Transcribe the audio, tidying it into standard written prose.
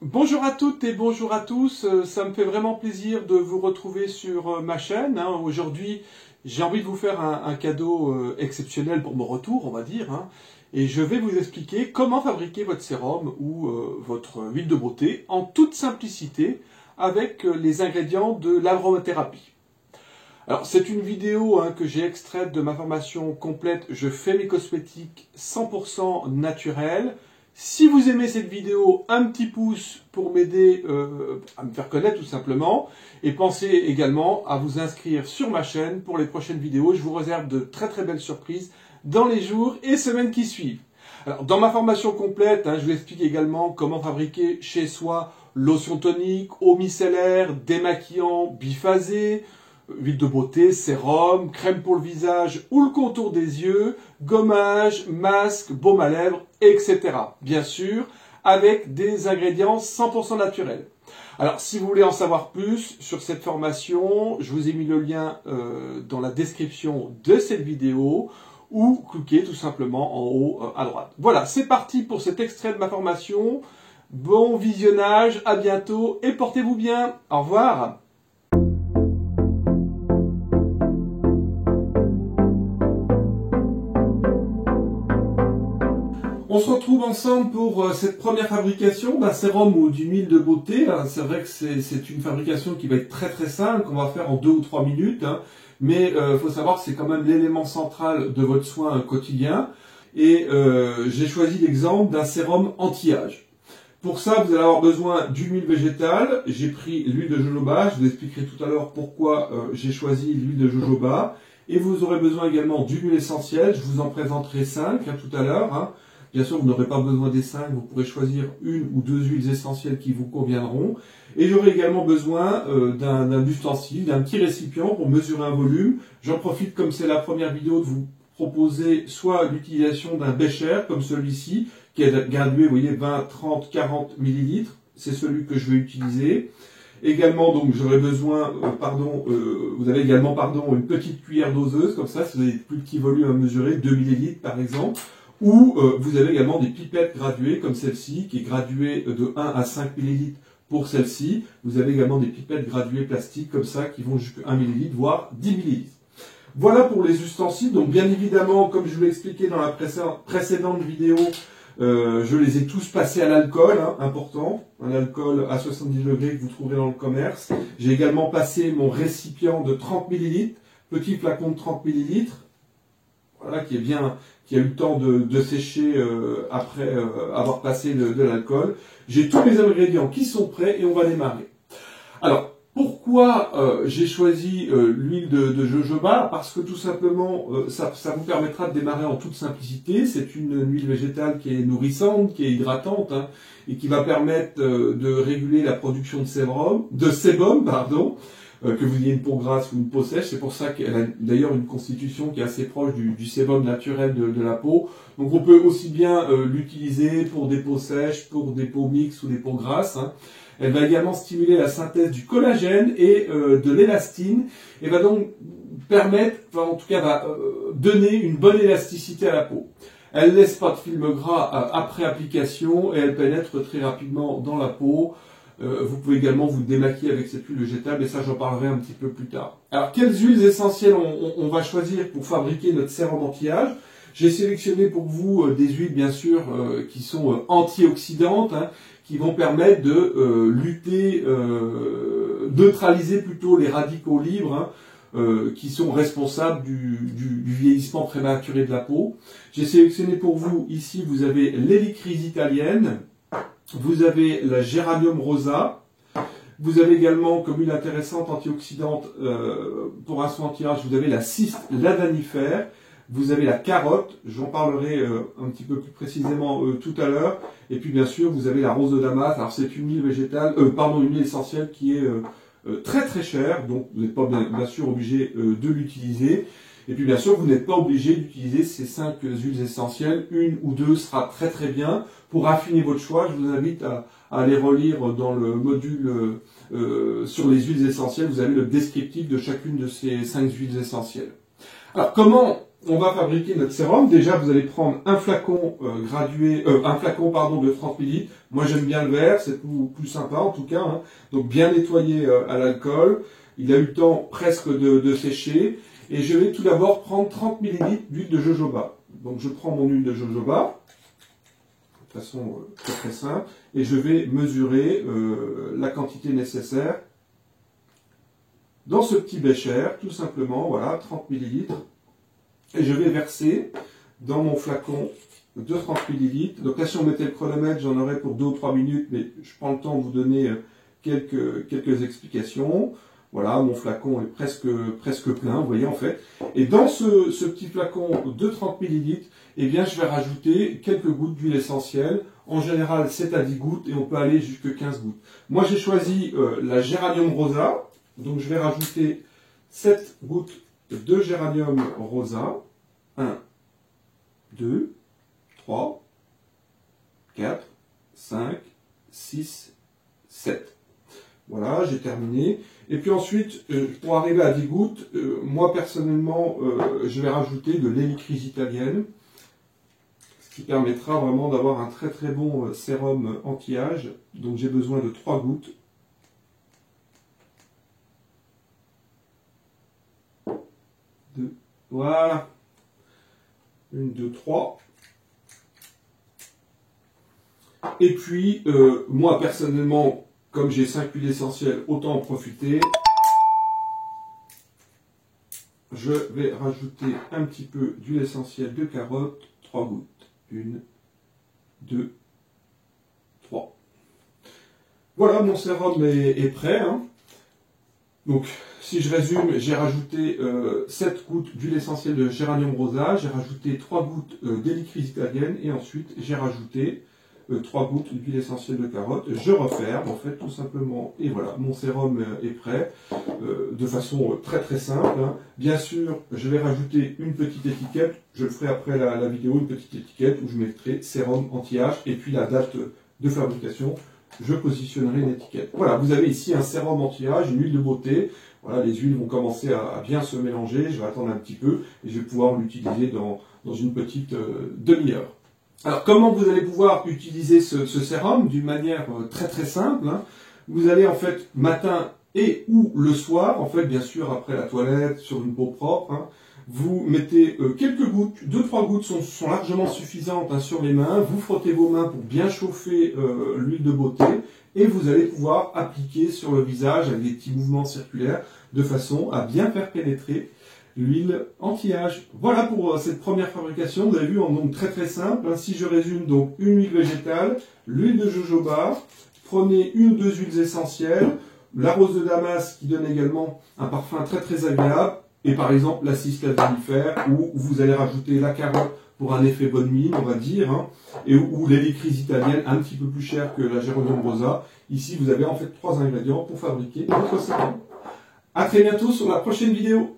Bonjour à toutes et bonjour à tous, ça me fait vraiment plaisir de vous retrouver sur ma chaîne. Aujourd'hui, j'ai envie de vous faire un cadeau exceptionnel pour mon retour, on va dire. Et je vais vous expliquer comment fabriquer votre sérum ou votre huile de beauté en toute simplicité avec les ingrédients de l'aromathérapie. Alors, c'est une vidéo que j'ai extraite de ma formation complète. Je fais mes cosmétiques 100% naturels. Si vous aimez cette vidéo, un petit pouce pour m'aider à me faire connaître tout simplement. Et pensez également à vous inscrire sur ma chaîne pour les prochaines vidéos. Je vous réserve de très très belles surprises dans les jours et semaines qui suivent. Alors, dans ma formation complète, je vous explique également comment fabriquer chez soi lotion tonique, eau micellaire, démaquillant, biphasé, huile de beauté, sérum, crème pour le visage ou le contour des yeux, gommage, masque, baume à lèvres, etc. Bien sûr, avec des ingrédients 100% naturels. Alors, si vous voulez en savoir plus sur cette formation, je vous ai mis le lien dans la description de cette vidéo ou cliquez tout simplement en haut à droite. Voilà, c'est parti pour cet extrait de ma formation. Bon visionnage, à bientôt et portez-vous bien. Au revoir. On se retrouve ensemble pour cette première fabrication d'un sérum ou d'une huile de beauté. C'est vrai que c'est une fabrication qui va être très très simple, qu'on va faire en 2 ou 3 minutes. Mais il faut savoir que c'est quand même l'élément central de votre soin quotidien. Et j'ai choisi l'exemple d'un sérum anti-âge. Pour ça, vous allez avoir besoin d'une huile végétale. J'ai pris l'huile de jojoba. Je vous expliquerai tout à l'heure pourquoi j'ai choisi l'huile de jojoba. Et vous aurez besoin également d'une huile essentielle. Je vous en présenterai 5 tout à l'heure. Bien sûr, vous n'aurez pas besoin des 5, vous pourrez choisir une ou 2 huiles essentielles qui vous conviendront. Et j'aurai également besoin d'un ustensile, d'un petit récipient pour mesurer un volume. J'en profite, comme c'est la première vidéo, de vous proposer soit l'utilisation d'un bécher, comme celui-ci, qui est gradué, vous voyez, 20, 30, 40 millilitres. C'est celui que je vais utiliser. Également, donc, j'aurai besoin, vous avez également, une petite cuillère doseuse, comme ça, si vous avez des plus petits volumes à mesurer, 2 millilitres par exemple. Ou vous avez également des pipettes graduées comme celle-ci, qui est graduée de 1 à 5 ml pour celle-ci. Vous avez également des pipettes graduées plastiques comme ça, qui vont jusqu'à 1 ml, voire 10 ml. Voilà pour les ustensiles. Donc bien évidemment, comme je vous l'ai expliqué dans la précédente vidéo, je les ai tous passés à l'alcool, important. Un alcool à 70 degrés que vous trouverez dans le commerce. J'ai également passé mon récipient de 30 ml, petit flacon de 30 ml. Voilà, qui a eu le temps de sécher après avoir passé de l'alcool. J'ai tous les ingrédients qui sont prêts et on va démarrer. Alors, pourquoi j'ai choisi l'huile de jojoba? Parce que tout simplement, ça vous permettra de démarrer en toute simplicité. C'est une huile végétale qui est nourrissante, qui est hydratante, et qui va permettre de réguler la production de sébum, que vous ayez une peau grasse ou une peau sèche. C'est pour ça qu'elle a d'ailleurs une constitution qui est assez proche du sébum naturel de la peau. Donc on peut aussi bien l'utiliser pour des peaux sèches, pour des peaux mixtes ou des peaux grasses. Elle va également stimuler la synthèse du collagène et de l'élastine et va donc permettre, en tout cas va donner une bonne élasticité à la peau. Elle ne laisse pas de film gras après application et elle pénètre très rapidement dans la peau. Vous pouvez également vous démaquiller avec cette huile végétale, mais ça j'en parlerai un petit peu plus tard. Alors quelles huiles essentielles on va choisir pour fabriquer notre sérum anti-âge? J'ai sélectionné pour vous des huiles bien sûr qui sont antioxydantes, qui vont permettre de lutter, neutraliser plutôt les radicaux libres qui sont responsables du vieillissement prématuré de la peau. J'ai sélectionné pour vous, ici vous avez l'hélicryse italienne, vous avez la géranium rosa, vous avez également comme huile intéressante antioxydante pour un soin anti-âge, vous avez la ciste ladanifère, vous avez la carotte, j'en parlerai un petit peu plus précisément tout à l'heure, et puis bien sûr vous avez la rose de Damas. Alors c'est une huile végétale, une huile essentielle qui est très très chère, donc vous n'êtes pas bien sûr obligé de l'utiliser. Et puis bien sûr, vous n'êtes pas obligé d'utiliser ces 5 huiles essentielles. Une ou deux sera très très bien. Pour affiner votre choix, je vous invite à aller relire dans le module sur les huiles essentielles. Vous avez le descriptif de chacune de ces 5 huiles essentielles. Alors comment on va fabriquer notre sérum. Déjà, vous allez prendre un flacon de 30 ml. Moi, j'aime bien le verre, c'est plus sympa en tout cas. Hein. Donc, bien nettoyé à l'alcool. Il a eu le temps presque de sécher. Et je vais tout d'abord prendre 30 ml d'huile de jojoba. Donc, je prends mon huile de jojoba, de façon très très simple, et je vais mesurer la quantité nécessaire dans ce petit bécher, tout simplement, voilà, 30 ml. Et je vais verser dans mon flacon de 30 ml. Donc là, si on mettait le chronomètre, j'en aurais pour 2 ou 3 minutes, mais je prends le temps de vous donner quelques explications. Voilà, mon flacon est presque plein, vous voyez en fait. Et dans ce petit flacon de 30 ml, eh bien, je vais rajouter quelques gouttes d'huile essentielle. En général, c'est à 10 gouttes et on peut aller jusqu'à 15 gouttes. Moi, j'ai choisi la Géranium Rosa. Donc, je vais rajouter 7 gouttes de Géranium Rosa. 1, 2, 3, 4, 5, 6, 7. Voilà, j'ai terminé. Et puis ensuite, pour arriver à 10 gouttes, moi personnellement, je vais rajouter de l'hélicryse italienne, ce qui permettra vraiment d'avoir un très très bon sérum anti-âge. Donc j'ai besoin de 3 gouttes. 2, voilà. 1, 2, 3. Et puis, moi personnellement, comme j'ai 5 huiles essentielles, autant en profiter. Je vais rajouter un petit peu d'huile essentielle de carotte, 3 gouttes. 1, 2, 3. Voilà, mon sérum est prêt. Hein. Donc, si je résume, j'ai rajouté 7 gouttes d'huile essentielle de Géranium Rosa, j'ai rajouté 3 gouttes d'hélicryse italienne et ensuite j'ai rajouté 3 gouttes d'huile essentielle de carotte. Je referme en fait tout simplement et voilà, mon sérum est prêt de façon très très simple. Hein. Bien sûr, je vais rajouter une petite étiquette, je le ferai après la vidéo, une petite étiquette où je mettrai sérum anti-âge et puis la date de fabrication. Je positionnerai une étiquette. Voilà, vous avez ici un sérum anti-âge, une huile de beauté. Voilà, les huiles vont commencer à bien se mélanger. Je vais attendre un petit peu et je vais pouvoir l'utiliser dans une petite demi-heure. Alors, comment vous allez pouvoir utiliser ce sérum d'une manière très très simple, hein. Vous allez en fait matin et ou le soir, en fait bien sûr après la toilette, sur une peau propre, hein, vous mettez quelques gouttes, 2-3 gouttes sont largement suffisantes hein, sur les mains, vous frottez vos mains pour bien chauffer l'huile de beauté et vous allez pouvoir appliquer sur le visage avec des petits mouvements circulaires de façon à bien faire pénétrer l'huile anti-âge. Voilà pour cette première fabrication, vous avez vu, donc très très simple. Hein. Si je résume, donc une huile végétale, l'huile de jojoba, prenez 1 ou 2 huiles essentielles, la rose de Damas qui donne également un parfum très très agréable, et par exemple la cislate vinifère, où vous allez rajouter la carotte pour un effet bonne mine, on va dire, hein, et où l'hélicryse italienne, un petit peu plus chère que la Géranium Rosa. Ici, vous avez en fait 3 ingrédients pour fabriquer votre sérum. À très bientôt sur la prochaine vidéo.